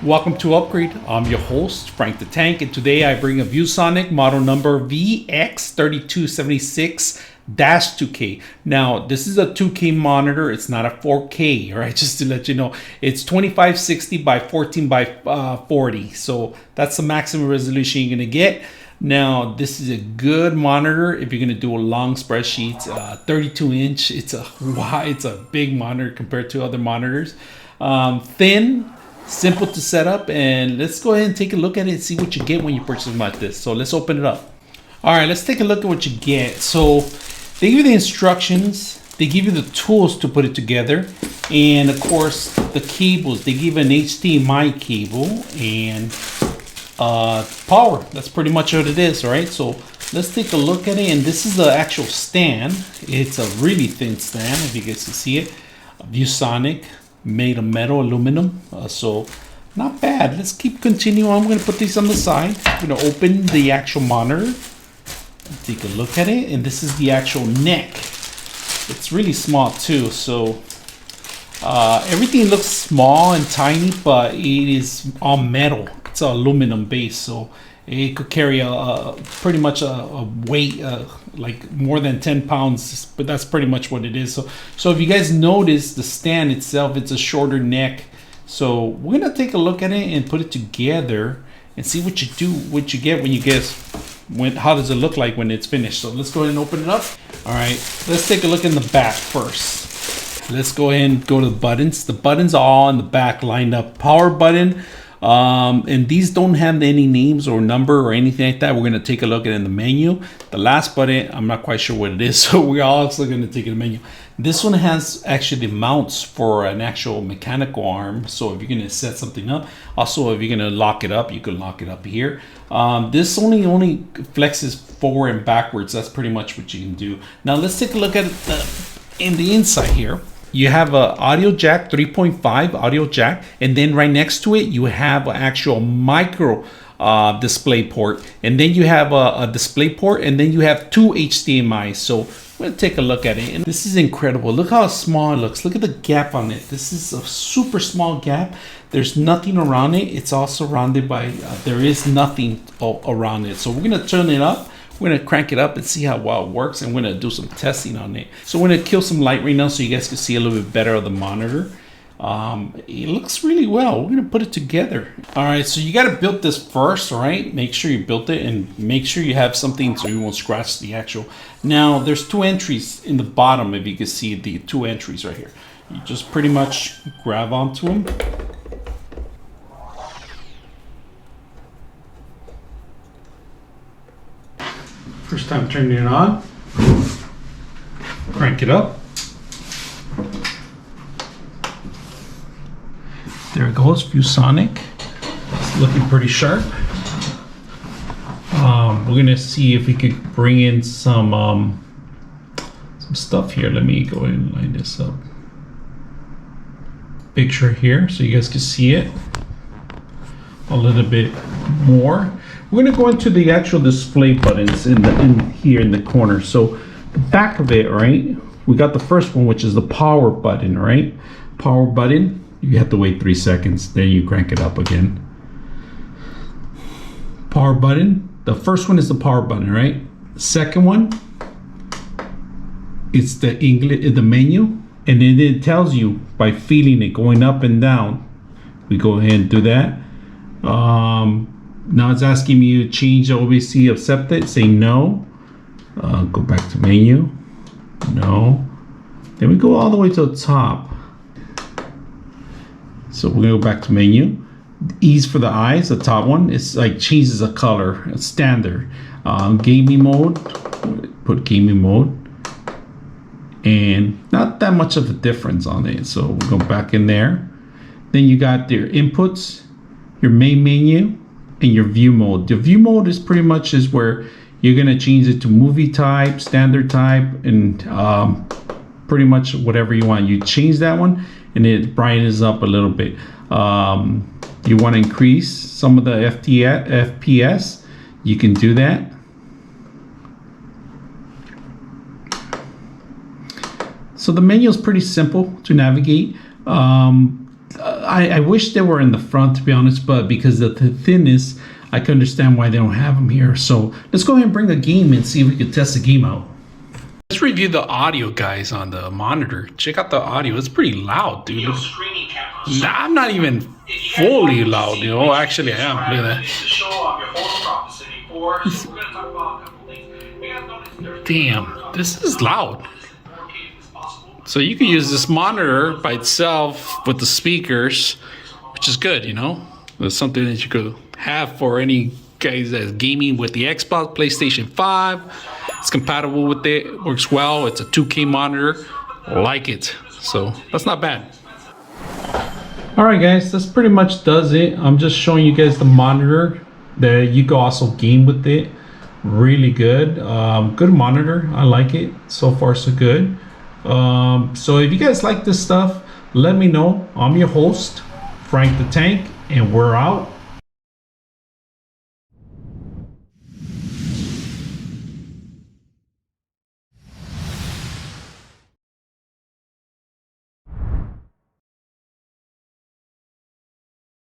Welcome to Upgrade. I'm your host, Frank the Tank, and today I bring a ViewSonic model number VX3276-2K. Now, this is a 2K monitor. It's not a 4K, right? Just to let you know, it's 2560 by 14 by 40. So that's the maximum resolution you're gonna get. Now, this is a good monitor if you're gonna do a long spreadsheet. 32-inch. It's a big monitor compared to other monitors. Thin. Simple to set up, and let's go ahead and take a look at it and see what you get when you purchase something like this. So let's open it up. All right, let's take a look at what you get. So they give you the instructions, they give you the tools to put it together, and of course the cables. They give an HDMI cable and power. That's pretty much what it is. All right, so let's take a look at it. And this is the actual stand. It's a really thin stand, if you guys can see it. ViewSonic, made of metal, aluminum, so not bad. Let's keep continuing. I'm going to put these on the side. I'm going to open the actual monitor, take a look at it, and this is the actual neck. It's really small too, so everything looks small and tiny, but it is all metal. It's aluminum base, so it could carry pretty much a weight like more than 10 pounds, but that's pretty much what it is. So if you guys notice, the stand itself, it's a shorter neck. So we're gonna take a look at it and put it together and see what you get when you how does it look like when it's finished. So let's go ahead and open it up. All right, let's take a look in the back first. Let's go ahead and go to the buttons. The buttons are all in the back lined up. Power button. And these don't have any names or number or anything like that. We're going to take a look at it in the menu. The last button, I'm not quite sure what it is, so we're also going to take it in the menu. This one has actually the mounts for an actual mechanical arm. So if you're going to set something up, also if you're going to lock it up, you can lock it up here. This only flexes forward and backwards. That's pretty much what you can do. Now let's take a look at it in the inside here. You have a audio jack, 3.5 audio jack, and then right next to it you have an actual micro display port, and then you have a display port, and then you have two HDMI. So we're gonna take a look at it, and this is incredible. Look how small it looks. Look at the gap on it. This is a super small gap. There's nothing around it. It's all surrounded by there is nothing around it. So we're gonna turn it up. We're gonna crank it up and see how well it works, and we're gonna do some testing on it. So we're gonna kill some light right now so you guys can see a little bit better of the monitor. It looks really well. We're gonna put it together. All right, so you gotta build this first, all right? Make sure you built it, and make sure you have something so you won't scratch the actual. Now, there's two entries in the bottom, if you can see the two entries right here. You just pretty much grab onto them. First time turning it on, crank it up. There it goes, ViewSonic. It's looking pretty sharp. We're gonna see if we could bring in some stuff here. Let me go ahead and line this up. Picture here so you guys can see it a little bit more. We're gonna go into the actual display buttons in here in the corner. So the back of it, right? We got the first one, which is the power button, right? Power button. You have to wait 3 seconds. Then you crank it up again. Power button. The first one is the power button, right? The second one, it's the menu, and then it tells you by feeling it going up and down. We go ahead and do that. Now it's asking me to change the OBC accepted. Say no. Go back to menu. No. Then we go all the way to the top. So we're gonna go back to menu. Ease for the eyes, the top one. It's like changes the color. It's standard. Gaming mode. Put gaming mode. And not that much of a difference on it. So we'll go back in there. Then you got your inputs, your main menu, and your view mode. The view mode is pretty much is where you're gonna change it to movie type, standard type, and pretty much whatever you want. You change that one and it brightens up a little bit. You want to increase some of the FPS, you can do that. So the menu is pretty simple to navigate. I wish they were in the front, to be honest, but because of the thinness, I can understand why they don't have them here. So let's go ahead and bring a game and see if we can test the game out. Let's review the audio, guys, on the monitor. Check out the audio. It's pretty loud, dude. Nah, I'm not even fully loud, you know. Actually, I am. Look at that. Damn, this is loud. So you can use this monitor by itself with the speakers, which is good, you know. It's something that you could have for any guys that's gaming with the Xbox, PlayStation 5. It's compatible with it, works well. It's a 2K monitor. I like it. So that's not bad. All right, guys, that's pretty much does it. I'm just showing you guys the monitor that you can also game with it. Really good. Good monitor. I like it. So far, so good. So if you guys like this stuff, let me know. I'm your host, Frank the Tank, and we're out.